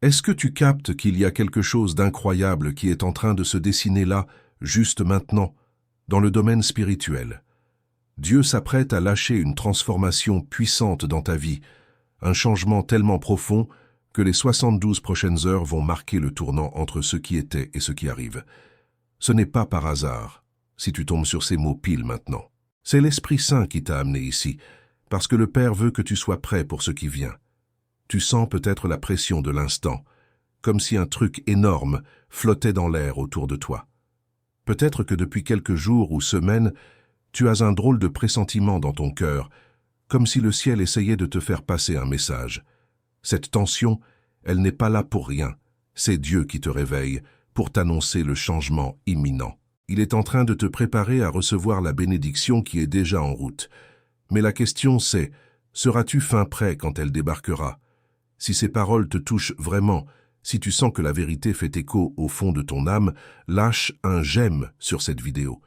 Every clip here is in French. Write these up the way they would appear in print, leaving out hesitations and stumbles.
Est-ce que tu captes qu'il y a quelque chose d'incroyable qui est en train de se dessiner là, juste maintenant, dans le domaine spirituel? Dieu s'apprête à lâcher une transformation puissante dans ta vie, un changement tellement profond que les 72 prochaines heures vont marquer le tournant entre ce qui était et ce qui arrive. Ce n'est pas par hasard, si tu tombes sur ces mots pile maintenant. C'est l'Esprit Saint qui t'a amené ici, parce que le Père veut que tu sois prêt pour ce qui vient. Tu sens peut-être la pression de l'instant, comme si un truc énorme flottait dans l'air autour de toi. Peut-être que depuis quelques jours ou semaines, tu as un drôle de pressentiment dans ton cœur, comme si le ciel essayait de te faire passer un message. Cette tension, elle n'est pas là pour rien. C'est Dieu qui te réveille pour t'annoncer le changement imminent. Il est en train de te préparer à recevoir la bénédiction qui est déjà en route. Mais la question c'est, seras-tu fin prêt quand elle débarquera? Si ces paroles te touchent vraiment, si tu sens que la vérité fait écho au fond de ton âme, lâche un j'aime sur cette vidéo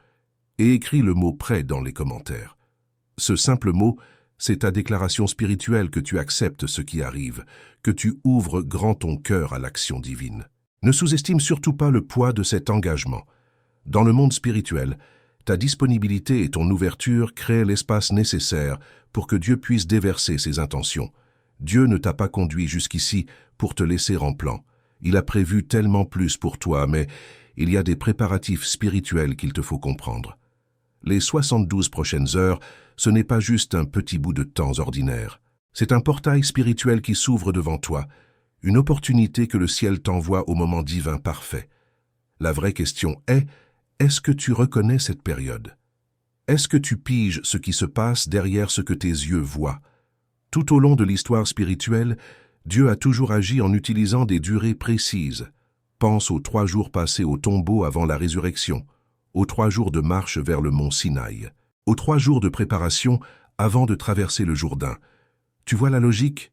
et écris le mot prêt dans les commentaires. Ce simple mot, c'est ta déclaration spirituelle que tu acceptes ce qui arrive, que tu ouvres grand ton cœur à l'action divine. Ne sous-estime surtout pas le poids de cet engagement. Dans le monde spirituel, ta disponibilité et ton ouverture créent l'espace nécessaire pour que Dieu puisse déverser ses intentions. Dieu ne t'a pas conduit jusqu'ici pour te laisser en plan. Il a prévu tellement plus pour toi, mais il y a des préparatifs spirituels qu'il te faut comprendre. Les 72 prochaines heures, ce n'est pas juste un petit bout de temps ordinaire. C'est un portail spirituel qui s'ouvre devant toi, une opportunité que le ciel t'envoie au moment divin parfait. La vraie question est, est-ce que tu reconnais cette période? Est-ce que tu piges ce qui se passe derrière ce que tes yeux voient? Tout au long de l'histoire spirituelle, Dieu a toujours agi en utilisant des durées précises. Pense aux 3 jours passés au tombeau avant la résurrection, aux 3 jours de marche vers le mont Sinaï, aux 3 jours de préparation avant de traverser le Jourdain. Tu vois la logique?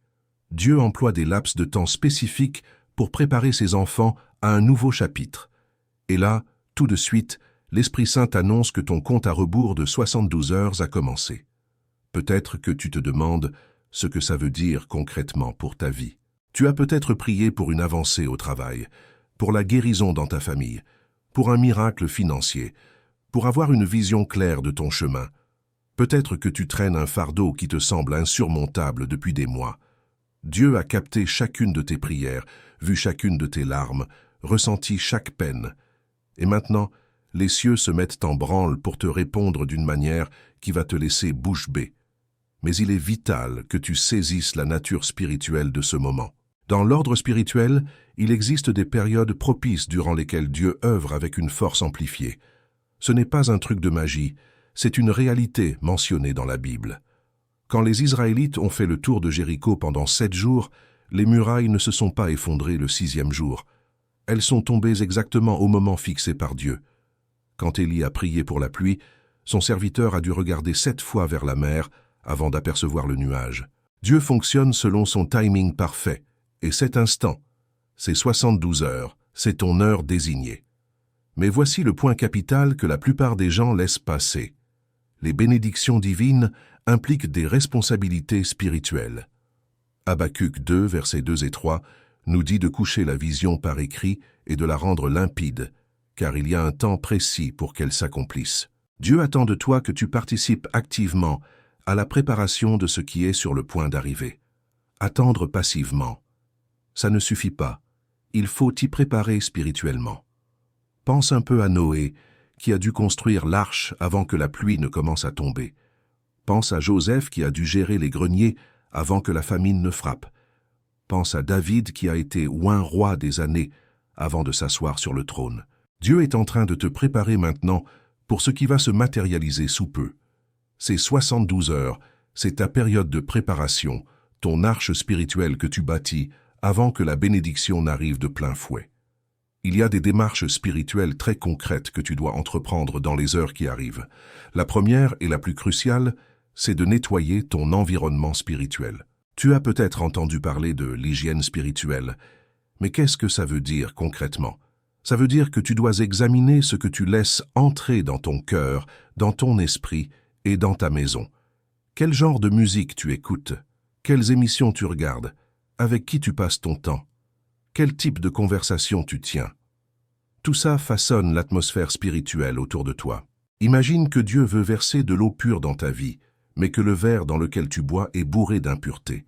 Dieu emploie des laps de temps spécifiques pour préparer ses enfants à un nouveau chapitre. Et là, tout de suite, l'Esprit Saint annonce que ton compte à rebours de 72 heures a commencé. Peut-être que tu te demandes ce que ça veut dire concrètement pour ta vie. Tu as peut-être prié pour une avancée au travail, pour la guérison dans ta famille, pour un miracle financier, pour avoir une vision claire de ton chemin. Peut-être que tu traînes un fardeau qui te semble insurmontable depuis des mois. Dieu a capté chacune de tes prières, vu chacune de tes larmes, ressenti chaque peine. Et maintenant, les cieux se mettent en branle pour te répondre d'une manière qui va te laisser bouche bée. Mais il est vital que tu saisisses la nature spirituelle de ce moment. Dans l'ordre spirituel, il existe des périodes propices durant lesquelles Dieu œuvre avec une force amplifiée. Ce n'est pas un truc de magie, c'est une réalité mentionnée dans la Bible. Quand les Israélites ont fait le tour de Jéricho pendant 7 jours, les murailles ne se sont pas effondrées le 6e jour. Elles sont tombées exactement au moment fixé par Dieu. Quand Élie a prié pour la pluie, son serviteur a dû regarder 7 fois vers la mer avant d'apercevoir le nuage. Dieu fonctionne selon son timing parfait, et cet instant, ces 72 heures, c'est ton heure désignée. Mais voici le point capital que la plupart des gens laissent passer. Les bénédictions divines impliquent des responsabilités spirituelles. Habacuc 2, versets 2 et 3, nous dit de coucher la vision par écrit et de la rendre limpide, car il y a un temps précis pour qu'elle s'accomplisse. Dieu attend de toi que tu participes activement à la préparation de ce qui est sur le point d'arriver. Attendre passivement, ça ne suffit pas. Il faut t'y préparer spirituellement. Pense un peu à Noé, qui a dû construire l'arche avant que la pluie ne commence à tomber. Pense à Joseph qui a dû gérer les greniers avant que la famine ne frappe. Pense à David qui a été oint roi des années avant de s'asseoir sur le trône. Dieu est en train de te préparer maintenant pour ce qui va se matérialiser sous peu. Ces 72 heures, c'est ta période de préparation, ton arche spirituelle que tu bâtis avant que la bénédiction n'arrive de plein fouet. Il y a des démarches spirituelles très concrètes que tu dois entreprendre dans les heures qui arrivent. La première et la plus cruciale, c'est de nettoyer ton environnement spirituel. Tu as peut-être entendu parler de l'hygiène spirituelle, mais qu'est-ce que ça veut dire concrètement? Ça veut dire que tu dois examiner ce que tu laisses entrer dans ton cœur, dans ton esprit et dans ta maison. Quel genre de musique tu écoutes? Quelles émissions tu regardes? Avec qui tu passes ton temps? Quel type de conversation tu tiens? Tout ça façonne l'atmosphère spirituelle autour de toi. Imagine que Dieu veut verser de l'eau pure dans ta vie, mais que le verre dans lequel tu bois est bourré d'impuretés.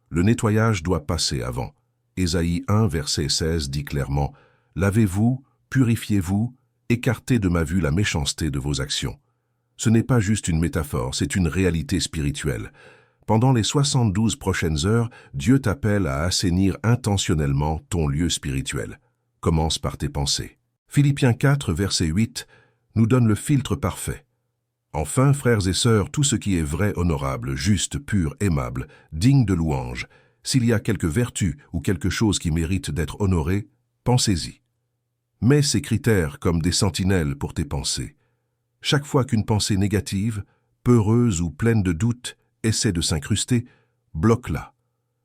Le nettoyage doit passer avant. Ésaïe 1, verset 16 dit clairement « Lavez-vous, purifiez-vous, écartez de ma vue la méchanceté de vos actions. » Ce n'est pas juste une métaphore, c'est une réalité spirituelle. Pendant les 72 prochaines heures, Dieu t'appelle à assainir intentionnellement ton lieu spirituel. Commence par tes pensées. Philippiens 4, verset 8, nous donne le filtre parfait. Enfin, frères et sœurs, tout ce qui est vrai, honorable, juste, pur, aimable, digne de louange, s'il y a quelque vertu ou quelque chose qui mérite d'être honoré, pensez-y. Mets ces critères comme des sentinelles pour tes pensées. Chaque fois qu'une pensée négative, peureuse ou pleine de doutes, essaie de s'incruster, bloque-la.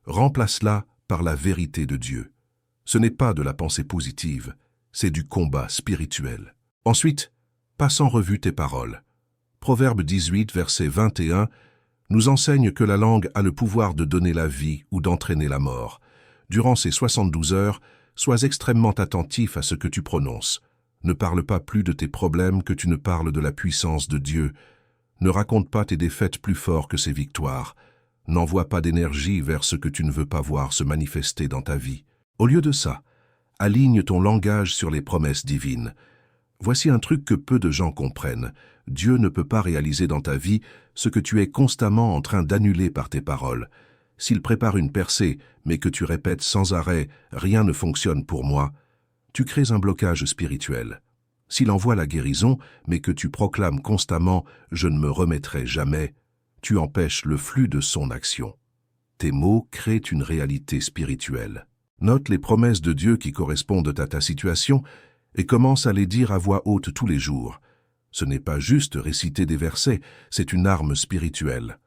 Remplace-la par la vérité de Dieu. Ce n'est pas de la pensée positive, c'est du combat spirituel. Ensuite, passe en revue tes paroles. Proverbe 18, verset 21, nous enseigne que la langue a le pouvoir de donner la vie ou d'entraîner la mort. Durant ces 72 heures, sois extrêmement attentif à ce que tu prononces. Ne parle pas plus de tes problèmes que tu ne parles de la puissance de Dieu. Ne raconte pas tes défaites plus fort que ses victoires. N'envoie pas d'énergie vers ce que tu ne veux pas voir se manifester dans ta vie. Au lieu de ça, aligne ton langage sur les promesses divines. Voici un truc que peu de gens comprennent. Dieu ne peut pas réaliser dans ta vie ce que tu es constamment en train d'annuler par tes paroles. S'il prépare une percée, mais que tu répètes sans arrêt « rien ne fonctionne pour moi », tu crées un blocage spirituel. S'il envoie la guérison, mais que tu proclames constamment « je ne me remettrai jamais », tu empêches le flux de son action. Tes mots créent une réalité spirituelle. Note les promesses de Dieu qui correspondent à ta situation et commence à les dire à voix haute tous les jours. Ce n'est pas juste réciter des versets, c'est une arme spirituelle.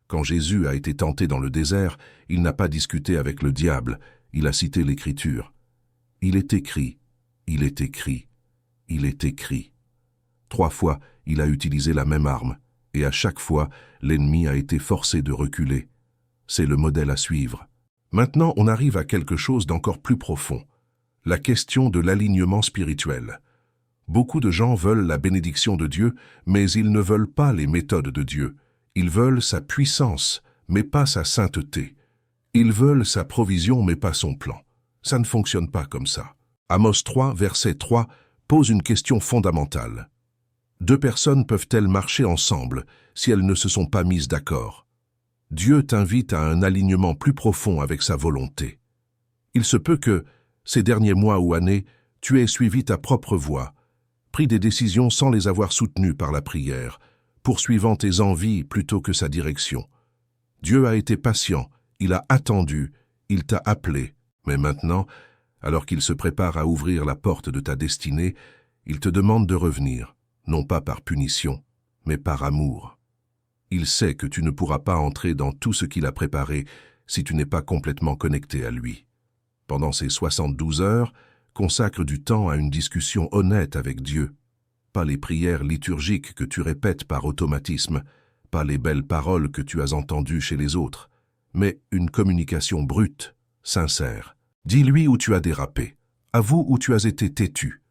Quand Jésus a été tenté dans le désert, il n'a pas discuté avec le diable, il a cité l'Écriture. Il est écrit, il est écrit, il est écrit. 3 fois, il a utilisé la même arme, et à chaque fois, l'ennemi a été forcé de reculer. C'est le modèle à suivre. Maintenant, on arrive à quelque chose d'encore plus profond. La question de l'alignement spirituel. Beaucoup de gens veulent la bénédiction de Dieu, mais ils ne veulent pas les méthodes de Dieu. Ils veulent sa puissance, mais pas sa sainteté. Ils veulent sa provision, mais pas son plan. Ça ne fonctionne pas comme ça. Amos 3, verset 3, pose une question fondamentale. 2 personnes peuvent-elles marcher ensemble si elles ne se sont pas mises d'accord? Dieu t'invite à un alignement plus profond avec sa volonté. Il se peut que, ces derniers mois ou années, tu aies suivi ta propre voie, pris des décisions sans les avoir soutenues par la prière, poursuivant tes envies plutôt que sa direction. Dieu a été patient, il a attendu, il t'a appelé, mais maintenant, alors qu'il se prépare à ouvrir la porte de ta destinée, il te demande de revenir, non pas par punition, mais par amour. Il sait que tu ne pourras pas entrer dans tout ce qu'il a préparé si tu n'es pas complètement connecté à lui. Pendant ces 72 heures, consacre du temps à une discussion honnête avec Dieu. Pas les prières liturgiques que tu répètes par automatisme, pas les belles paroles que tu as entendues chez les autres, mais une communication brute, sincère. Dis-lui où tu as dérapé, avoue où tu as été têtu,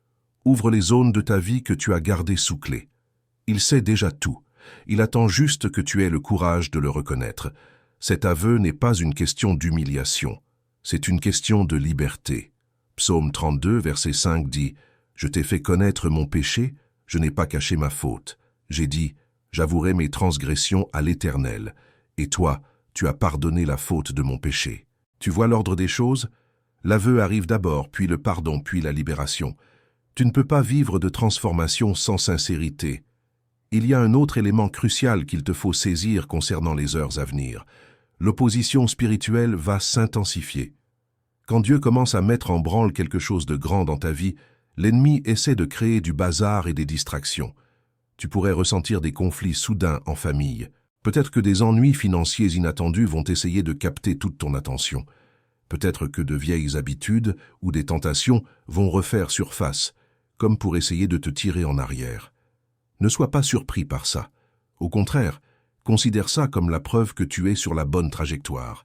ouvre les zones de ta vie que tu as gardées sous clé. Il sait déjà tout, il attend juste que tu aies le courage de le reconnaître. Cet aveu n'est pas une question d'humiliation, c'est une question de liberté. Psaume 32, verset 5 dit « Je t'ai fait connaître mon péché, je n'ai pas caché ma faute. J'ai dit, j'avouerai mes transgressions à l'Éternel. Et toi, tu as pardonné la faute de mon péché. » Tu vois l'ordre des choses? L'aveu arrive d'abord, puis le pardon, puis la libération. Tu ne peux pas vivre de transformation sans sincérité. Il y a un autre élément crucial qu'il te faut saisir concernant les heures à venir. L'opposition spirituelle va s'intensifier. Quand Dieu commence à mettre en branle quelque chose de grand dans ta vie, l'ennemi essaie de créer du bazar et des distractions. Tu pourrais ressentir des conflits soudains en famille. Peut-être que des ennuis financiers inattendus vont essayer de capter toute ton attention. Peut-être que de vieilles habitudes ou des tentations vont refaire surface, comme pour essayer de te tirer en arrière. Ne sois pas surpris par ça. Au contraire, considère ça comme la preuve que tu es sur la bonne trajectoire.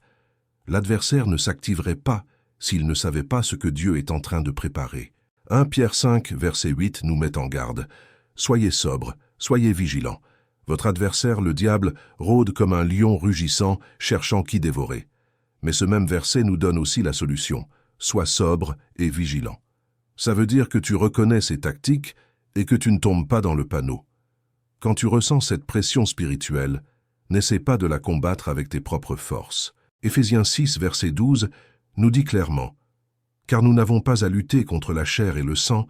L'adversaire ne s'activerait pas s'ils ne savaient pas ce que Dieu est en train de préparer. 1 Pierre 5, verset 8 nous met en garde. Soyez sobres, soyez vigilants. Votre adversaire, le diable, rôde comme un lion rugissant, cherchant qui dévorer. Mais ce même verset nous donne aussi la solution. Sois sobre et vigilant. Ça veut dire que tu reconnais ses tactiques et que tu ne tombes pas dans le panneau. Quand tu ressens cette pression spirituelle, n'essaie pas de la combattre avec tes propres forces. Éphésiens 6, verset 12, nous dit clairement « Car nous n'avons pas à lutter contre la chair et le sang,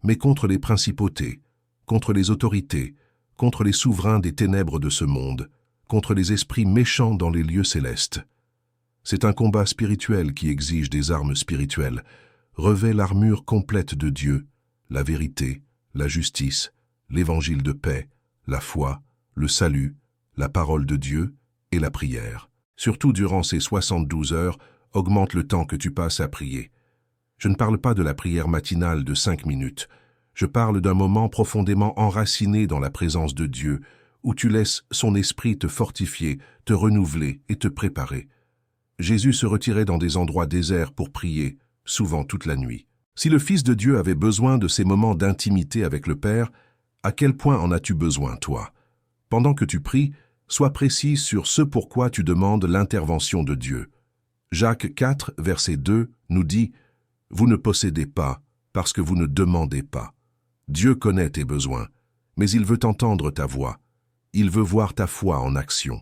mais contre les principautés, contre les autorités, contre les souverains des ténèbres de ce monde, contre les esprits méchants dans les lieux célestes. » C'est un combat spirituel qui exige des armes spirituelles. Revêt l'armure complète de Dieu, la vérité, la justice, l'évangile de paix, la foi, le salut, la parole de Dieu et la prière. Surtout durant ces 72 heures, augmente le temps que tu passes à prier. Je ne parle pas de la prière matinale de 5 minutes. Je parle d'un moment profondément enraciné dans la présence de Dieu, où tu laisses son esprit te fortifier, te renouveler et te préparer. Jésus se retirait dans des endroits déserts pour prier, souvent toute la nuit. Si le Fils de Dieu avait besoin de ces moments d'intimité avec le Père, à quel point en as-tu besoin, toi? Pendant que tu pries, sois précis sur ce pourquoi tu demandes l'intervention de Dieu. Jacques 4, verset 2, nous dit « Vous ne possédez pas, parce que vous ne demandez pas. Dieu connaît tes besoins, mais il veut entendre ta voix. Il veut voir ta foi en action.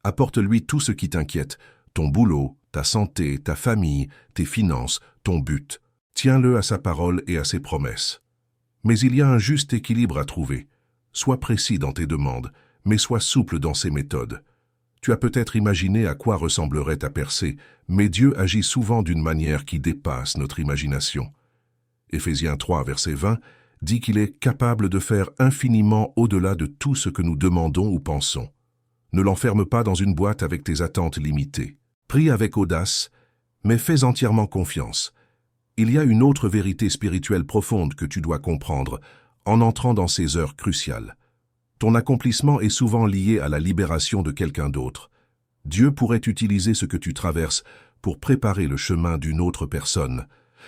Apporte-lui tout ce qui t'inquiète, ton boulot, ta santé, ta famille, tes finances, ton but. Tiens-le à sa parole et à ses promesses. Mais il y a un juste équilibre à trouver. Sois précis dans tes demandes, mais sois souple dans ses méthodes. Tu as peut-être imaginé à quoi ressemblerait ta percée, mais Dieu agit souvent d'une manière qui dépasse notre imagination. Éphésiens 3, verset 20, dit qu'il est capable de faire infiniment au-delà de tout ce que nous demandons ou pensons. Ne l'enferme pas dans une boîte avec tes attentes limitées. Prie avec audace, mais fais entièrement confiance. Il y a une autre vérité spirituelle profonde que tu dois comprendre en entrant dans ces heures cruciales. Ton accomplissement est souvent lié à la libération de quelqu'un d'autre. Dieu pourrait utiliser ce que tu traverses pour préparer le chemin d'une autre personne.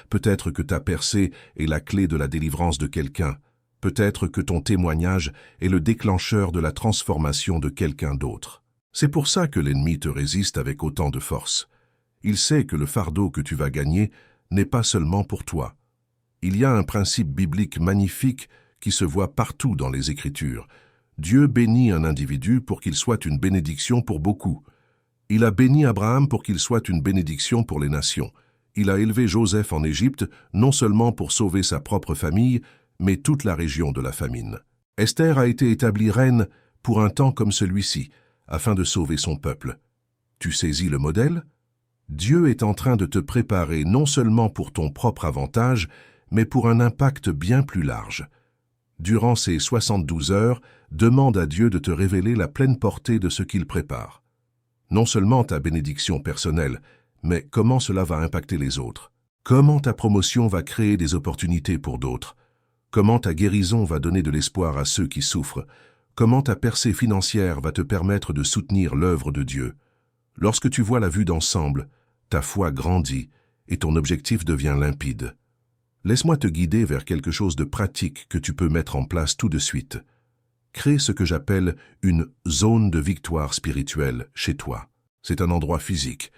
Peut-être que ta percée est la clé de la délivrance de quelqu'un. Peut-être que ton témoignage est le déclencheur de la transformation de quelqu'un d'autre. C'est pour ça que l'ennemi te résiste avec autant de force. Il sait que le fardeau que tu vas gagner n'est pas seulement pour toi. Il y a un principe biblique magnifique qui se voit partout dans les Écritures. Dieu bénit un individu pour qu'il soit une bénédiction pour beaucoup. Il a béni Abraham pour qu'il soit une bénédiction pour les nations. Il a élevé Joseph en Égypte non seulement pour sauver sa propre famille, mais toute la région de la famine. Esther a été établie reine pour un temps comme celui-ci, afin de sauver son peuple. Tu saisis le modèle? Dieu est en train de te préparer non seulement pour ton propre avantage, mais pour un impact bien plus large. Durant ces 72 heures, demande à Dieu de te révéler la pleine portée de ce qu'il prépare. Non seulement ta bénédiction personnelle, mais comment cela va impacter les autres. Comment ta promotion va créer des opportunités pour d'autres. Comment ta guérison va donner de l'espoir à ceux qui souffrent. Comment ta percée financière va te permettre de soutenir l'œuvre de Dieu. Lorsque tu vois la vue d'ensemble, ta foi grandit et ton objectif devient limpide. Laisse-moi te guider vers quelque chose de pratique que tu peux mettre en place tout de suite. Crée ce que j'appelle une zone de victoire spirituelle chez toi. C'est un endroit physique.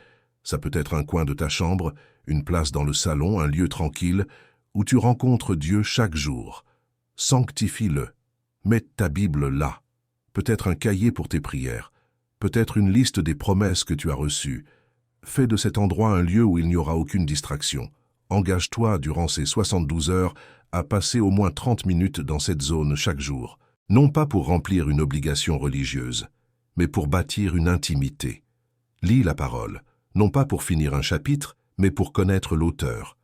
Ça peut être un coin de ta chambre, une place dans le salon, un lieu tranquille, où tu rencontres Dieu chaque jour. Sanctifie-le. Mets ta Bible là. Peut-être un cahier pour tes prières. Peut-être une liste des promesses que tu as reçues. Fais de cet endroit un lieu où il n'y aura aucune distraction. Engage-toi durant ces 72 heures à passer au moins 30 minutes dans cette zone chaque jour. Non pas pour remplir une obligation religieuse, mais pour bâtir une intimité. Lis la parole, non pas pour finir un chapitre, mais pour connaître l'auteur.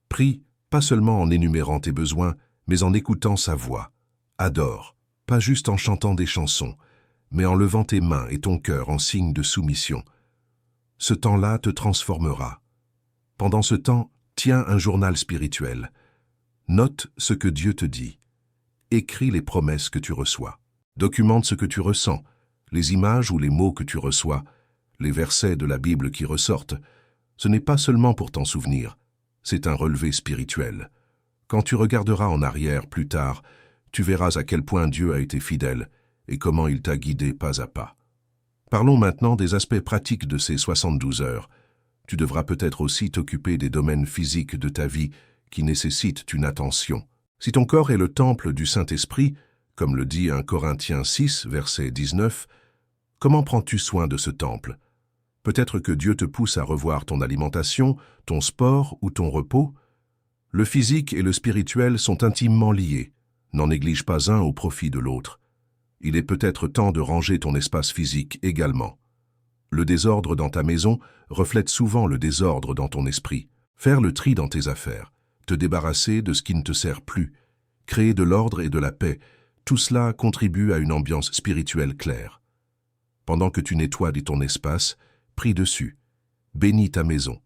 Prie, pas seulement en énumérant tes besoins, mais en écoutant sa voix. Adore, pas juste en chantant des chansons, mais en levant tes mains et ton cœur en signe de soumission. Ce temps-là te transformera. Pendant ce temps, tiens un journal spirituel. Note ce que Dieu te dit. Écris les promesses que tu reçois. Documente ce que tu ressens, les images ou les mots que tu reçois, les versets de la Bible qui ressortent. Ce n'est pas seulement pour t'en souvenir, c'est un relevé spirituel. Quand tu regarderas en arrière plus tard, tu verras à quel point Dieu a été fidèle et comment il t'a guidé pas à pas. Parlons maintenant des aspects pratiques de ces 72 heures. Tu devras peut-être aussi t'occuper des domaines physiques de ta vie qui nécessitent une attention. Si ton corps est le temple du Saint-Esprit, comme le dit 1 Corinthiens 6, verset 19, comment prends-tu soin de ce temple? Peut-être que Dieu te pousse à revoir ton alimentation, ton sport ou ton repos. Le physique et le spirituel sont intimement liés. N'en néglige pas un au profit de l'autre. Il est peut-être temps de ranger ton espace physique également. Le désordre dans ta maison reflète souvent le désordre dans ton esprit. Faire le tri dans tes affaires, te débarrasser de ce qui ne te sert plus, créer de l'ordre et de la paix, tout cela contribue à une ambiance spirituelle claire. Pendant que tu nettoies ton espace, prie dessus, bénis ta maison,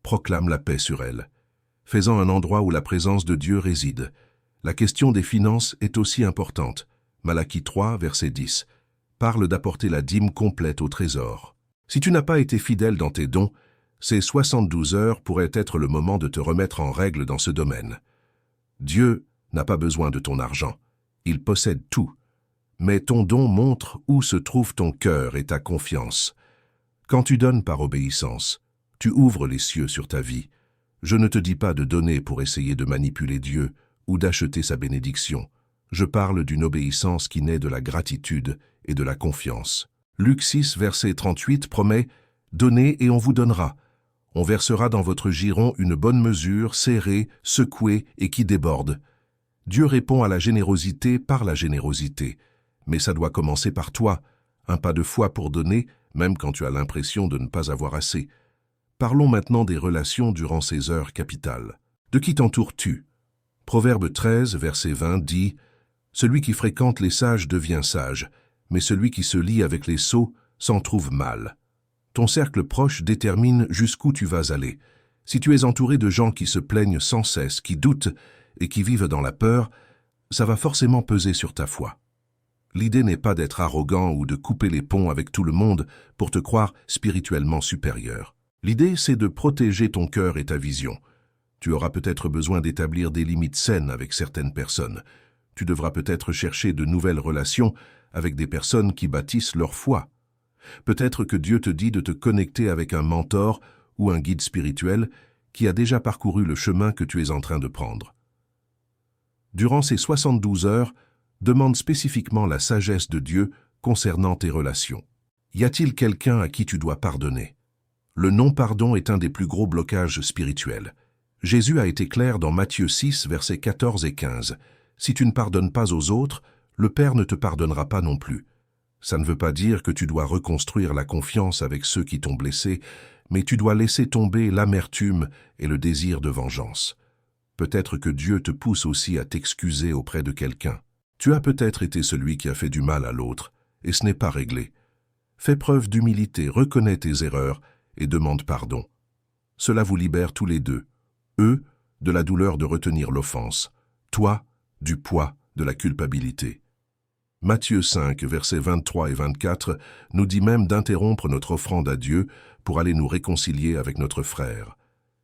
proclame la paix sur elle, fais-en un endroit où la présence de Dieu réside. La question des finances est aussi importante. Malachie 3, verset 10, parle d'apporter la dîme complète au trésor. Si tu n'as pas été fidèle dans tes dons, ces 72 heures pourraient être le moment de te remettre en règle dans ce domaine. Dieu n'a pas besoin de ton argent, il possède tout. Mais ton don montre où se trouve ton cœur et ta confiance. Quand tu donnes par obéissance, tu ouvres les cieux sur ta vie. Je ne te dis pas de donner pour essayer de manipuler Dieu ou d'acheter sa bénédiction. Je parle d'une obéissance qui naît de la gratitude et de la confiance. Luc 6, verset 38 promet « Donnez et on vous donnera. On versera dans votre giron une bonne mesure, serrée, secouée et qui déborde. » Dieu répond à la générosité par la générosité. Mais ça doit commencer par toi. Un pas de foi pour donner, même quand tu as l'impression de ne pas avoir assez. Parlons maintenant des relations durant ces heures capitales. De qui t'entoures-tu? Proverbe 13, verset 20 dit « Celui qui fréquente les sages devient sage, mais celui qui se lie avec les sots s'en trouve mal. » Ton cercle proche détermine jusqu'où tu vas aller. Si tu es entouré de gens qui se plaignent sans cesse, qui doutent et qui vivent dans la peur, ça va forcément peser sur ta foi. L'idée n'est pas d'être arrogant ou de couper les ponts avec tout le monde pour te croire spirituellement supérieur. L'idée, c'est de protéger ton cœur et ta vision. Tu auras peut-être besoin d'établir des limites saines avec certaines personnes. Tu devras peut-être chercher de nouvelles relations avec des personnes qui bâtissent leur foi. Peut-être que Dieu te dit de te connecter avec un mentor ou un guide spirituel qui a déjà parcouru le chemin que tu es en train de prendre. Durant ces 72 heures, demande spécifiquement la sagesse de Dieu concernant tes relations. Y a-t-il quelqu'un à qui tu dois pardonner? Le non-pardon est un des plus gros blocages spirituels. Jésus a été clair dans Matthieu 6, versets 14 et 15. « Si tu ne pardonnes pas aux autres, le Père ne te pardonnera pas non plus. » Ça ne veut pas dire que tu dois reconstruire la confiance avec ceux qui t'ont blessé, mais tu dois laisser tomber l'amertume et le désir de vengeance. Peut-être que Dieu te pousse aussi à t'excuser auprès de quelqu'un. Tu as peut-être été celui qui a fait du mal à l'autre, et ce n'est pas réglé. Fais preuve d'humilité, reconnais tes erreurs et demande pardon. Cela vous libère tous les deux. Eux, de la douleur de retenir l'offense. Toi, du poids de la culpabilité. Matthieu 5, versets 23 et 24, nous dit même d'interrompre notre offrande à Dieu pour aller nous réconcilier avec notre frère.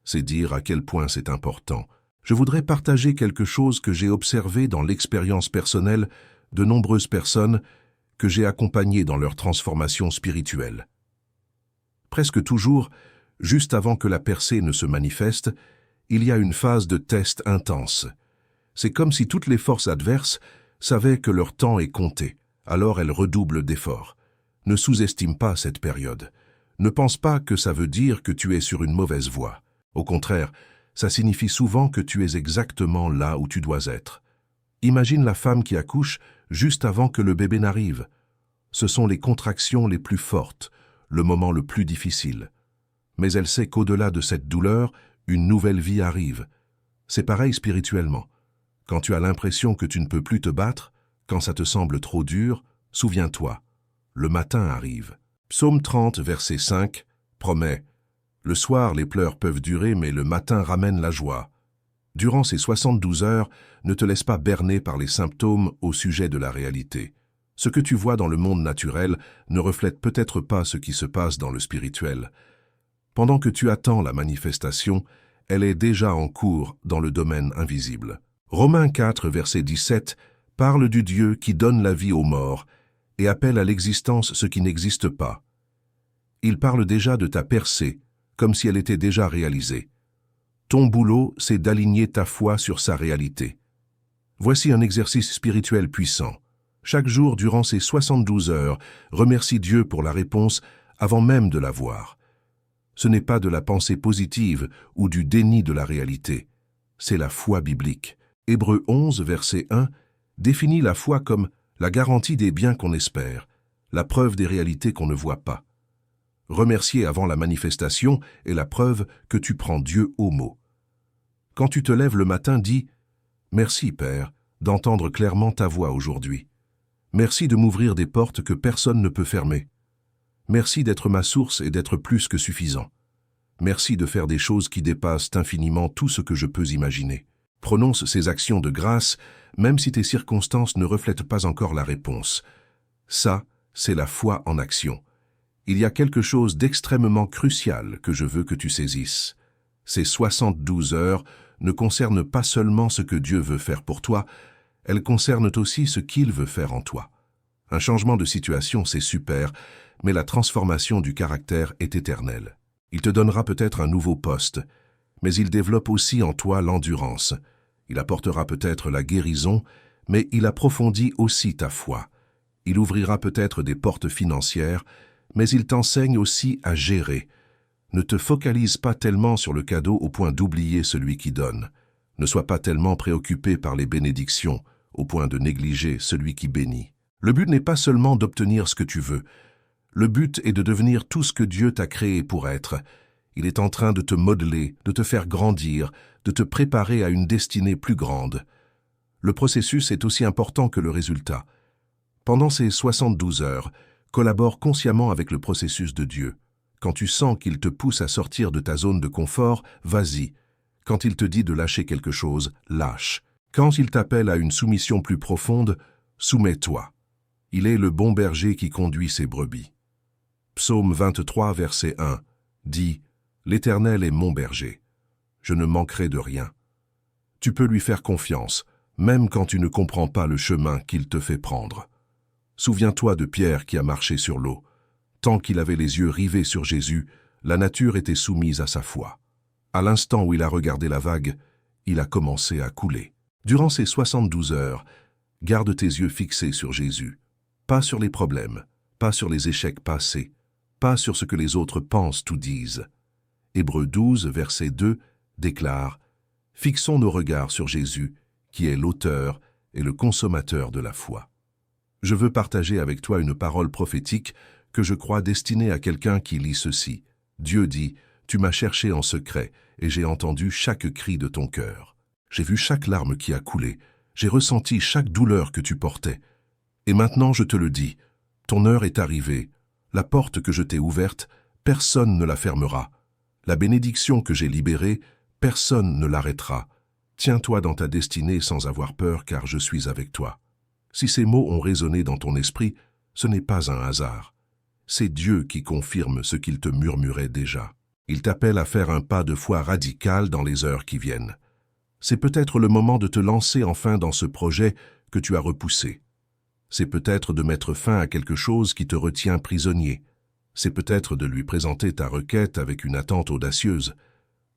C'est dire à quel point c'est important. Je voudrais partager quelque chose que j'ai observé dans l'expérience personnelle de nombreuses personnes que j'ai accompagnées dans leur transformation spirituelle. Presque toujours, juste avant que la percée ne se manifeste, il y a une phase de test intense. C'est comme si toutes les forces adverses savaient que leur temps est compté, alors elles redoublent d'efforts. Ne sous-estime pas cette période. Ne pense pas que ça veut dire que tu es sur une mauvaise voie. Au contraire, ça signifie souvent que tu es exactement là où tu dois être. Imagine la femme qui accouche juste avant que le bébé n'arrive. Ce sont les contractions les plus fortes, le moment le plus difficile. Mais elle sait qu'au-delà de cette douleur, une nouvelle vie arrive. C'est pareil spirituellement. Quand tu as l'impression que tu ne peux plus te battre, quand ça te semble trop dur, souviens-toi, le matin arrive. Psaume 30, verset 5, promet « Le soir, les pleurs peuvent durer, mais le matin ramène la joie. » Durant ces 72 heures, ne te laisse pas berner par les symptômes au sujet de la réalité. Ce que tu vois dans le monde naturel ne reflète peut-être pas ce qui se passe dans le spirituel. Pendant que tu attends la manifestation, elle est déjà en cours dans le domaine invisible. Romains 4, verset 17, parle du Dieu qui donne la vie aux morts et appelle à l'existence ce qui n'existe pas. Il parle déjà de ta percée, comme si elle était déjà réalisée. Ton boulot, c'est d'aligner ta foi sur sa réalité. Voici un exercice spirituel puissant. Chaque jour, durant ces 72 heures, remercie Dieu pour la réponse avant même de la voir. Ce n'est pas de la pensée positive ou du déni de la réalité. C'est la foi biblique. Hébreux 11, verset 1, définit la foi comme la garantie des biens qu'on espère, la preuve des réalités qu'on ne voit pas. Remercier avant la manifestation est la preuve que tu prends Dieu au mot. Quand tu te lèves le matin, dis « Merci, Père, d'entendre clairement ta voix aujourd'hui. Merci de m'ouvrir des portes que personne ne peut fermer. Merci d'être ma source et d'être plus que suffisant. Merci de faire des choses qui dépassent infiniment tout ce que je peux imaginer. » Prononce ces actions de grâce, même si tes circonstances ne reflètent pas encore la réponse. Ça, c'est la foi en action. Il y a quelque chose d'extrêmement crucial que je veux que tu saisisses. Ces 72 heures ne concernent pas seulement ce que Dieu veut faire pour toi, elles concernent aussi ce qu'il veut faire en toi. Un changement de situation, c'est super, mais la transformation du caractère est éternelle. Il te donnera peut-être un nouveau poste, mais il développe aussi en toi l'endurance. Il apportera peut-être la guérison, mais il approfondit aussi ta foi. Il ouvrira peut-être des portes financières, mais il t'enseigne aussi à gérer. Ne te focalise pas tellement sur le cadeau au point d'oublier celui qui donne. Ne sois pas tellement préoccupé par les bénédictions, au point de négliger celui qui bénit. Le but n'est pas seulement d'obtenir ce que tu veux. Le but est de devenir tout ce que Dieu t'a créé pour être. Il est en train de te modeler, de te faire grandir, de te préparer à une destinée plus grande. Le processus est aussi important que le résultat. Pendant ces 72 heures, collabore consciemment avec le processus de Dieu. Quand tu sens qu'il te pousse à sortir de ta zone de confort, vas-y. Quand il te dit de lâcher quelque chose, lâche. Quand il t'appelle à une soumission plus profonde, soumets-toi. Il est le bon berger qui conduit ses brebis. Psaume 23, verset 1, dit « L'Éternel est mon berger. Je ne manquerai de rien. » Tu peux lui faire confiance, même quand tu ne comprends pas le chemin qu'il te fait prendre. Souviens-toi de Pierre qui a marché sur l'eau. Tant qu'il avait les yeux rivés sur Jésus, la nature était soumise à sa foi. À l'instant où il a regardé la vague, il a commencé à couler. Durant ces 72 heures, garde tes yeux fixés sur Jésus. Pas sur les problèmes, pas sur les échecs passés, pas sur ce que les autres pensent ou disent. Hébreux 12, verset 2, déclare « Fixons nos regards sur Jésus, qui est l'auteur et le consommateur de la foi. » Je veux partager avec toi une parole prophétique que je crois destinée à quelqu'un qui lit ceci. Dieu dit « Tu m'as cherché en secret, et j'ai entendu chaque cri de ton cœur. J'ai vu chaque larme qui a coulé, j'ai ressenti chaque douleur que tu portais. Et maintenant je te le dis, ton heure est arrivée. La porte que je t'ai ouverte, personne ne la fermera. La bénédiction que j'ai libérée, personne ne l'arrêtera. Tiens-toi dans ta destinée sans avoir peur, car je suis avec toi. » Si ces mots ont résonné dans ton esprit, ce n'est pas un hasard. C'est Dieu qui confirme ce qu'il te murmurait déjà. Il t'appelle à faire un pas de foi radical dans les heures qui viennent. C'est peut-être le moment de te lancer enfin dans ce projet que tu as repoussé. C'est peut-être de mettre fin à quelque chose qui te retient prisonnier. C'est peut-être de lui présenter ta requête avec une attente audacieuse.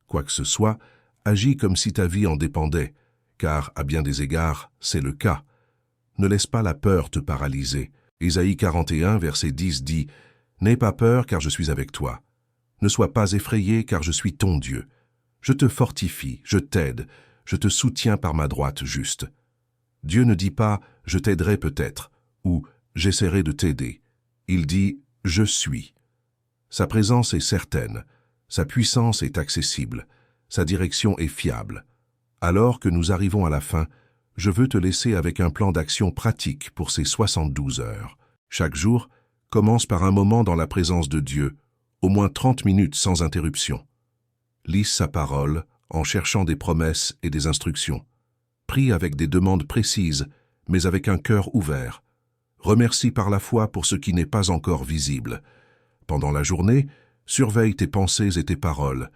Quoi que ce soit, agis comme si ta vie en dépendait, car, à bien des égards, c'est le cas. Ne laisse pas la peur te paralyser. Ésaïe 41, verset 10 dit « N'aie pas peur, car je suis avec toi. Ne sois pas effrayé, car je suis ton Dieu. Je te fortifie, je t'aide, je te soutiens par ma droite juste. » Dieu ne dit pas « je t'aiderai peut-être » ou « j'essaierai de t'aider ». Il dit « je suis ». Sa présence est certaine, sa puissance est accessible, sa direction est fiable. Alors que nous arrivons à la fin, je veux te laisser avec un plan d'action pratique pour ces 72 heures. Chaque jour, commence par un moment dans la présence de Dieu, au moins 30 minutes sans interruption. Lise sa parole en cherchant des promesses et des instructions. Prie avec des demandes précises, mais avec un cœur ouvert. Remercie par la foi pour ce qui n'est pas encore visible. Pendant la journée, surveille tes pensées et tes paroles,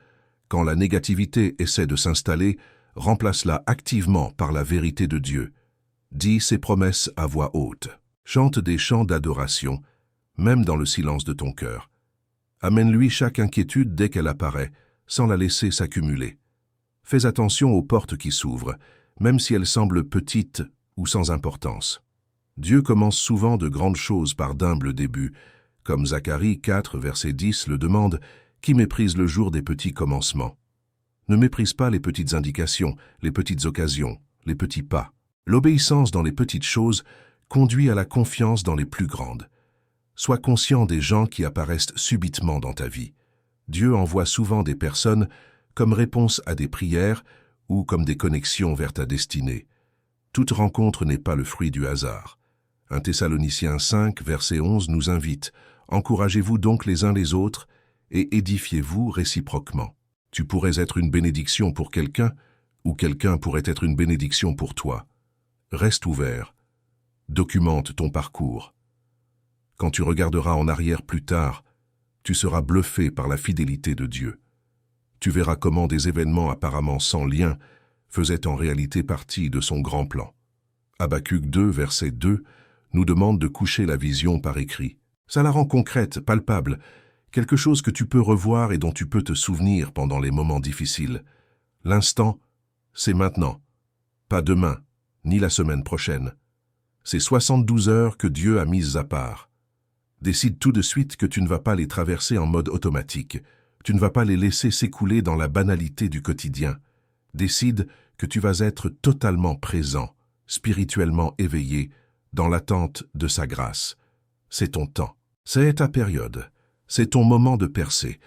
Quand la négativité essaie de s'installer, remplace-la activement par la vérité de Dieu. Dis ses promesses à voix haute. Chante des chants d'adoration, même dans le silence de ton cœur. Amène-lui chaque inquiétude dès qu'elle apparaît, sans la laisser s'accumuler. Fais attention aux portes qui s'ouvrent, même si elles semblent petites ou sans importance. Dieu commence souvent de grandes choses par d'humbles débuts, comme Zacharie 4, verset 10 le demande, qui méprise le jour des petits commencements. Ne méprise pas les petites indications, les petites occasions, les petits pas. L'obéissance dans les petites choses conduit à la confiance dans les plus grandes. Sois conscient des gens qui apparaissent subitement dans ta vie. Dieu envoie souvent des personnes comme réponse à des prières ou comme des connexions vers ta destinée. Toute rencontre n'est pas le fruit du hasard. 1 Thessaloniciens 5, verset 11 nous invite « Encouragez-vous donc les uns les autres et édifiez-vous réciproquement. » Tu pourrais être une bénédiction pour quelqu'un ou quelqu'un pourrait être une bénédiction pour toi. Reste ouvert. Documente ton parcours. Quand tu regarderas en arrière plus tard, tu seras bluffé par la fidélité de Dieu. Tu verras comment des événements apparemment sans lien faisaient en réalité partie de son grand plan. Habacuc 2, verset 2, nous demande de coucher la vision par écrit. Ça la rend concrète, palpable, quelque chose que tu peux revoir et dont tu peux te souvenir pendant les moments difficiles. L'instant, c'est maintenant, pas demain, ni la semaine prochaine. C'est 72 heures que Dieu a mises à part. Décide tout de suite que tu ne vas pas les traverser en mode automatique. Tu ne vas pas les laisser s'écouler dans la banalité du quotidien. Décide que tu vas être totalement présent, spirituellement éveillé, dans l'attente de sa grâce. C'est ton temps. C'est ta période. C'est ton moment de percer.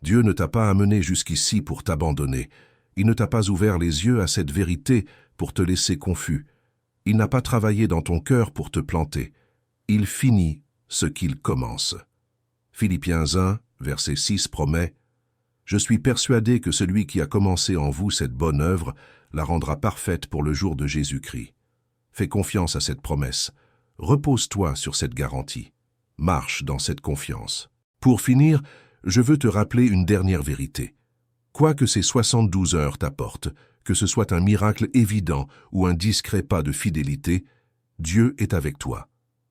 Dieu ne t'a pas amené jusqu'ici pour t'abandonner. Il ne t'a pas ouvert les yeux à cette vérité pour te laisser confus. Il n'a pas travaillé dans ton cœur pour te planter. Il finit ce qu'il commence. Philippiens 1, verset 6 promet « Je suis persuadé que celui qui a commencé en vous cette bonne œuvre la rendra parfaite pour le jour de Jésus-Christ. » Fais confiance à cette promesse. Repose-toi sur cette garantie. Marche dans cette confiance. Pour finir, je veux te rappeler une dernière vérité. Quoi que ces 72 heures t'apportent, que ce soit un miracle évident ou un discret pas de fidélité, Dieu est avec toi.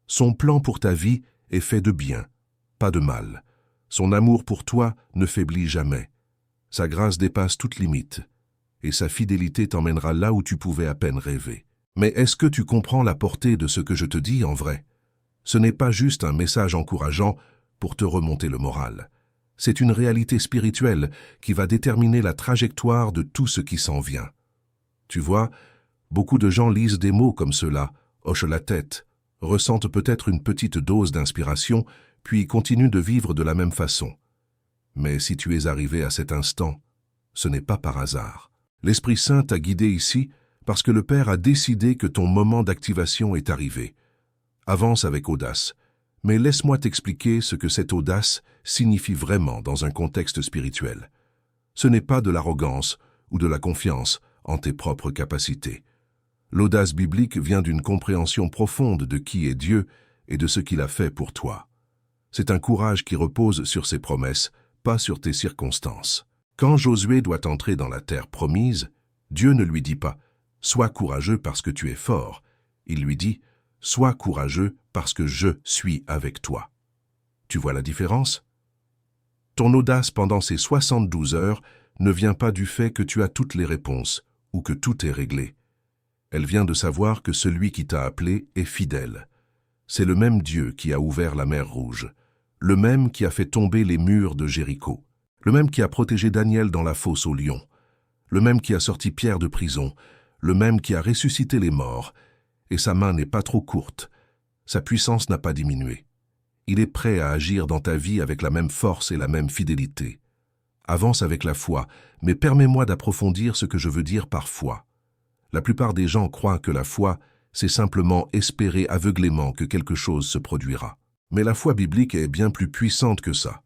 Son plan pour ta vie est fait de bien, pas de mal. Son amour pour toi ne faiblit jamais. Sa grâce dépasse toute limite, et sa fidélité t'emmènera là où tu pouvais à peine rêver. Mais est-ce que tu comprends la portée de ce que je te dis en vrai? Ce n'est pas juste un message encourageant pour te remonter le moral. C'est une réalité spirituelle qui va déterminer la trajectoire de tout ce qui s'en vient. Tu vois, beaucoup de gens lisent des mots comme ceux-là, hochent la tête, ressentent peut-être une petite dose d'inspiration, puis continuent de vivre de la même façon. Mais si tu es arrivé à cet instant, ce n'est pas par hasard. L'Esprit Saint t'a guidé ici parce que le Père a décidé que ton moment d'activation est arrivé. Avance avec audace, mais laisse-moi t'expliquer ce que cette audace signifie vraiment dans un contexte spirituel. Ce n'est pas de l'arrogance ou de la confiance en tes propres capacités. L'audace biblique vient d'une compréhension profonde de qui est Dieu et de ce qu'il a fait pour toi. C'est un courage qui repose sur ses promesses, pas sur tes circonstances. Quand Josué doit entrer dans la terre promise, Dieu ne lui dit pas « Sois courageux parce que tu es fort ». Il lui dit « Sois courageux parce que je suis avec toi ». Tu vois la différence? Ton audace pendant ces 72 heures ne vient pas du fait que tu as toutes les réponses ou que tout est réglé. Elle vient de savoir que celui qui t'a appelé est fidèle. C'est le même Dieu qui a ouvert la mer Rouge, le même qui a fait tomber les murs de Jéricho, le même qui a protégé Daniel dans la fosse aux lions, le même qui a sorti Pierre de prison, le même qui a ressuscité les morts, et sa main n'est pas trop courte, sa puissance n'a pas diminué. Il est prêt à agir dans ta vie avec la même force et la même fidélité. Avance avec la foi, mais permets-moi d'approfondir ce que je veux dire par foi. La plupart des gens croient que la foi, c'est simplement espérer aveuglément que quelque chose se produira. Mais la foi biblique est bien plus puissante que ça.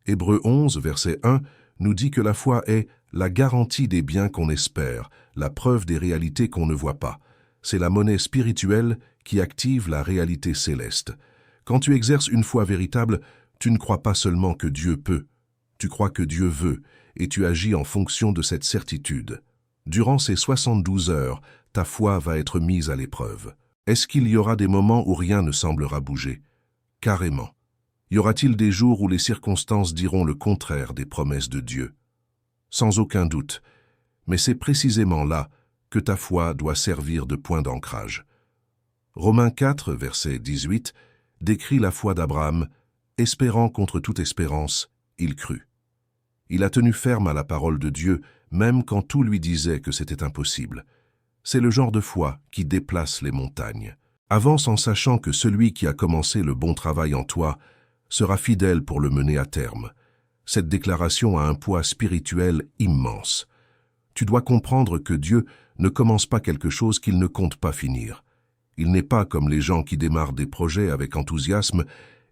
Hébreux 11, verset 1, nous dit que la foi est la garantie des biens qu'on espère, la preuve des réalités qu'on ne voit pas. C'est la monnaie spirituelle qui active la réalité céleste. Quand tu exerces une foi véritable, tu ne crois pas seulement que Dieu peut, tu crois que Dieu veut, et tu agis en fonction de cette certitude. Durant ces 72 heures, ta foi va être mise à l'épreuve. Est-ce qu'il y aura des moments où rien ne semblera bouger? Carrément. Y aura-t-il des jours où les circonstances diront le contraire des promesses de Dieu? Sans aucun doute. Mais c'est précisément là que ta foi doit servir de point d'ancrage. Romains 4, verset 18, décrit la foi d'Abraham. Espérant contre toute espérance, il crut. Il a tenu ferme à la parole de Dieu, même quand tout lui disait que c'était impossible. C'est le genre de foi qui déplace les montagnes. Avance en sachant que celui qui a commencé le bon travail en toi sera fidèle pour le mener à terme. Cette déclaration a un poids spirituel immense. Tu dois comprendre que Dieu ne commence pas quelque chose qu'il ne compte pas finir. Il n'est pas comme les gens qui démarrent des projets avec enthousiasme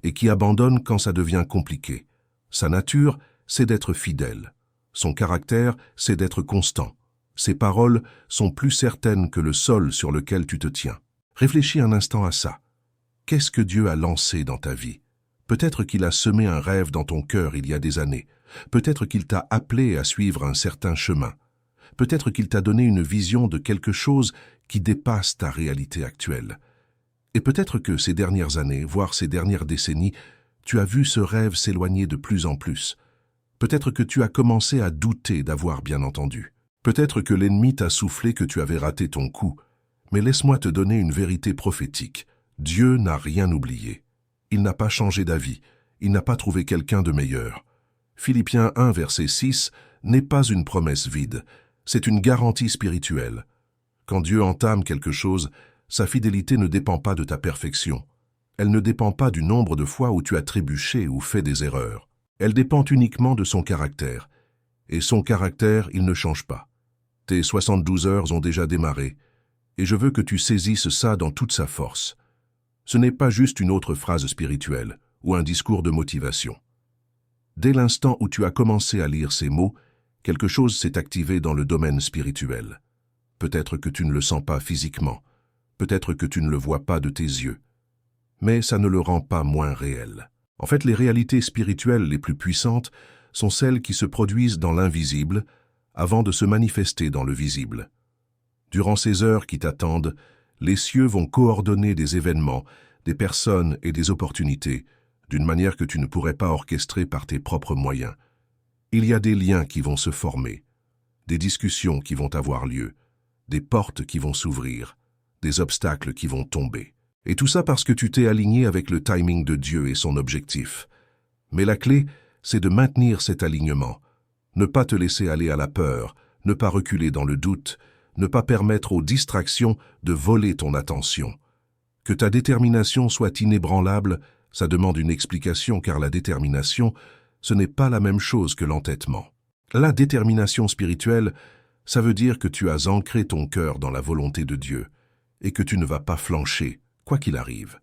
et qui abandonnent quand ça devient compliqué. Sa nature, c'est d'être fidèle. Son caractère, c'est d'être constant. Ses paroles sont plus certaines que le sol sur lequel tu te tiens. Réfléchis un instant à ça. Qu'est-ce que Dieu a lancé dans ta vie? Peut-être qu'il a semé un rêve dans ton cœur il y a des années. Peut-être qu'il t'a appelé à suivre un certain chemin. Peut-être qu'il t'a donné une vision de quelque chose qui dépasse ta réalité actuelle. Et peut-être que ces dernières années, voire ces dernières décennies, tu as vu ce rêve s'éloigner de plus en plus. Peut-être que tu as commencé à douter d'avoir bien entendu. Peut-être que l'ennemi t'a soufflé que tu avais raté ton coup. Mais laisse-moi te donner une vérité prophétique. Dieu n'a rien oublié. Il n'a pas changé d'avis. Il n'a pas trouvé quelqu'un de meilleur. Philippiens 1, verset 6, n'est pas une promesse vide. C'est une garantie spirituelle. Quand Dieu entame quelque chose, sa fidélité ne dépend pas de ta perfection. Elle ne dépend pas du nombre de fois où tu as trébuché ou fait des erreurs. Elle dépend uniquement de son caractère. Et son caractère, il ne change pas. Tes 72 heures ont déjà démarré. Et je veux que tu saisisses ça dans toute sa force. Ce n'est pas juste une autre phrase spirituelle ou un discours de motivation. Dès l'instant où tu as commencé à lire ces mots, quelque chose s'est activé dans le domaine spirituel. Peut-être que tu ne le sens pas physiquement, peut-être que tu ne le vois pas de tes yeux, mais ça ne le rend pas moins réel. En fait, les réalités spirituelles les plus puissantes sont celles qui se produisent dans l'invisible avant de se manifester dans le visible. Durant ces heures qui t'attendent, les cieux vont coordonner des événements, des personnes et des opportunités d'une manière que tu ne pourrais pas orchestrer par tes propres moyens. Il y a des liens qui vont se former, des discussions qui vont avoir lieu, des portes qui vont s'ouvrir, des obstacles qui vont tomber. Et tout ça parce que tu t'es aligné avec le timing de Dieu et son objectif. Mais la clé, c'est de maintenir cet alignement, ne pas te laisser aller à la peur, ne pas reculer dans le doute, ne pas permettre aux distractions de voler ton attention. Que ta détermination soit inébranlable, ça demande une explication car la détermination, ce n'est pas la même chose que l'entêtement. La détermination spirituelle, ça veut dire que tu as ancré ton cœur dans la volonté de Dieu et que tu ne vas pas flancher, quoi qu'il arrive.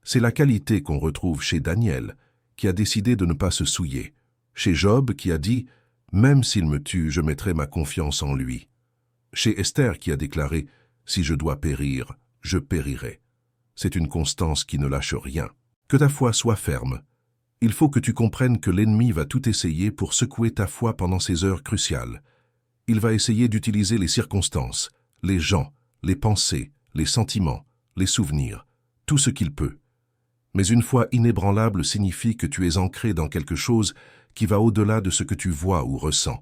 C'est la qualité qu'on retrouve chez Daniel, qui a décidé de ne pas se souiller, chez Job qui a dit « Même s'il me tue, je mettrai ma confiance en lui », chez Esther qui a déclaré « Si je dois périr, je périrai ». C'est une constance qui ne lâche rien. Que ta foi soit ferme. Il faut que tu comprennes que l'ennemi va tout essayer pour secouer ta foi pendant ces heures cruciales. Il va essayer d'utiliser les circonstances, les gens, les pensées, les sentiments, les souvenirs, tout ce qu'il peut. Mais une foi inébranlable signifie que tu es ancré dans quelque chose qui va au-delà de ce que tu vois ou ressens.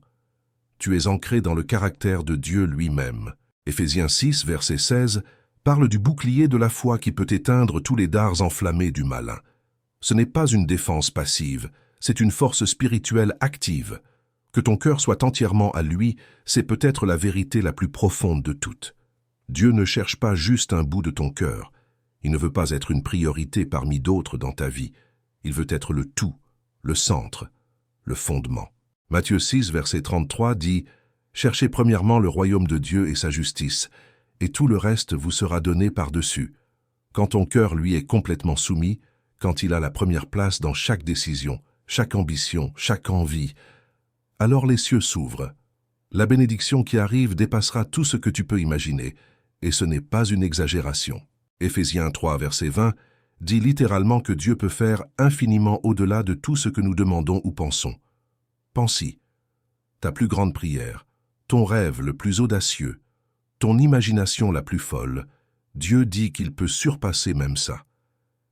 Tu es ancré dans le caractère de Dieu lui-même. Éphésiens 6, verset 16, parle du bouclier de la foi qui peut éteindre tous les dards enflammés du malin. Ce n'est pas une défense passive, c'est une force spirituelle active. Que ton cœur soit entièrement à lui, c'est peut-être la vérité la plus profonde de toutes. Dieu ne cherche pas juste un bout de ton cœur. Il ne veut pas être une priorité parmi d'autres dans ta vie. Il veut être le tout, le centre, le fondement. Matthieu 6, verset 33 dit « Cherchez premièrement le royaume de Dieu et sa justice, et tout le reste vous sera donné par-dessus. » Quand ton cœur lui est complètement soumis, quand il a la première place dans chaque décision, chaque ambition, chaque envie, alors les cieux s'ouvrent. La bénédiction qui arrive dépassera tout ce que tu peux imaginer, et ce n'est pas une exagération. Éphésiens 3, verset 20, dit littéralement que Dieu peut faire infiniment au-delà de tout ce que nous demandons ou pensons. Pense-y. ta plus grande prière, ton rêve le plus audacieux, ton imagination la plus folle, Dieu dit qu'il peut surpasser même ça.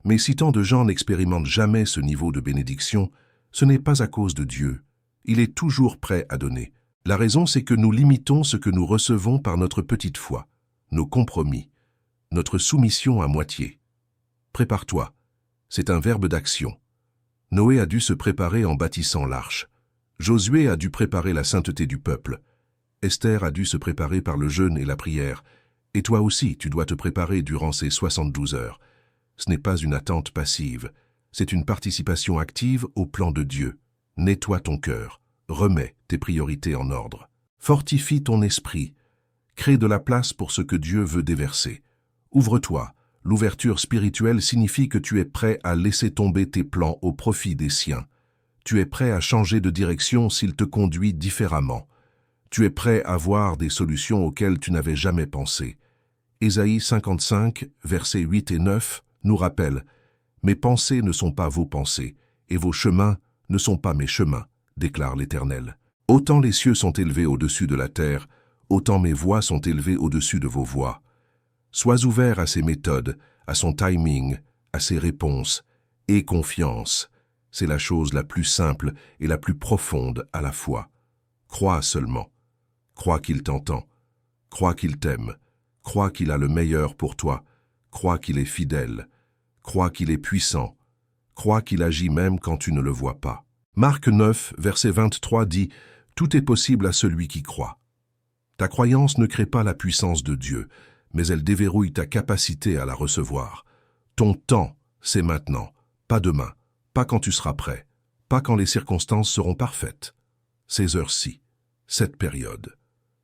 Mais si tant de gens n'expérimentent jamais ce niveau de bénédiction, ce n'est pas à cause de Dieu. Il est toujours prêt à donner. La raison, c'est que nous limitons ce que nous recevons par notre petite foi, nos compromis, notre soumission à moitié. Prépare-toi. C'est un verbe d'action. Noé a dû se préparer en bâtissant l'arche. Josué a dû préparer la sainteté du peuple. Esther a dû se préparer par le jeûne et la prière. Et toi aussi, tu dois te préparer durant ces 72 heures. Ce n'est pas une attente passive, c'est une participation active au plan de Dieu. Nettoie ton cœur, remets tes priorités en ordre. Fortifie ton esprit, crée de la place pour ce que Dieu veut déverser. Ouvre-toi. L'ouverture spirituelle signifie que tu es prêt à laisser tomber tes plans au profit des siens. Tu es prêt à changer de direction s'il te conduit différemment. Tu es prêt à voir des solutions auxquelles tu n'avais jamais pensé. Ésaïe 55, versets 8 et 9, nous rappelle « Mes pensées ne sont pas vos pensées, et vos chemins ne sont pas mes chemins, déclare l'Éternel. Autant les cieux sont élevés au-dessus de la terre, autant mes voies sont élevées au-dessus de vos voies. Sois ouvert à ses méthodes, à son timing, à ses réponses, et confiance. C'est la chose la plus simple et la plus profonde à la fois. Crois seulement. Crois qu'il t'entend. Crois qu'il t'aime. Crois qu'il a le meilleur pour toi. Crois qu'il est fidèle. Crois qu'il est puissant. Crois qu'il agit même quand tu ne le vois pas. Marc 9, verset 23 dit « Tout est possible à celui qui croit ». Ta croyance ne crée pas la puissance de Dieu, mais elle déverrouille ta capacité à la recevoir. Ton temps, c'est maintenant, pas demain, pas quand tu seras prêt, pas quand les circonstances seront parfaites. Ces heures-ci, cette période,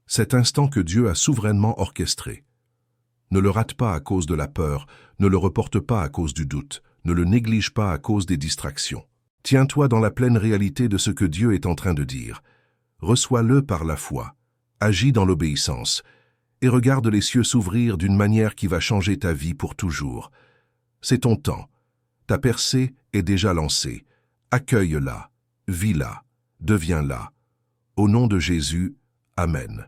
cet instant que Dieu a souverainement orchestré. Ne le rate pas à cause de la peur, ne le reporte pas à cause du doute, ne le néglige pas à cause des distractions. Tiens-toi dans la pleine réalité de ce que Dieu est en train de dire. Reçois-le par la foi, agis dans l'obéissance, et regarde les cieux s'ouvrir d'une manière qui va changer ta vie pour toujours. C'est ton temps. Ta percée est déjà lancée. Accueille-la, vis-la, deviens-la. Au nom de Jésus, Amen.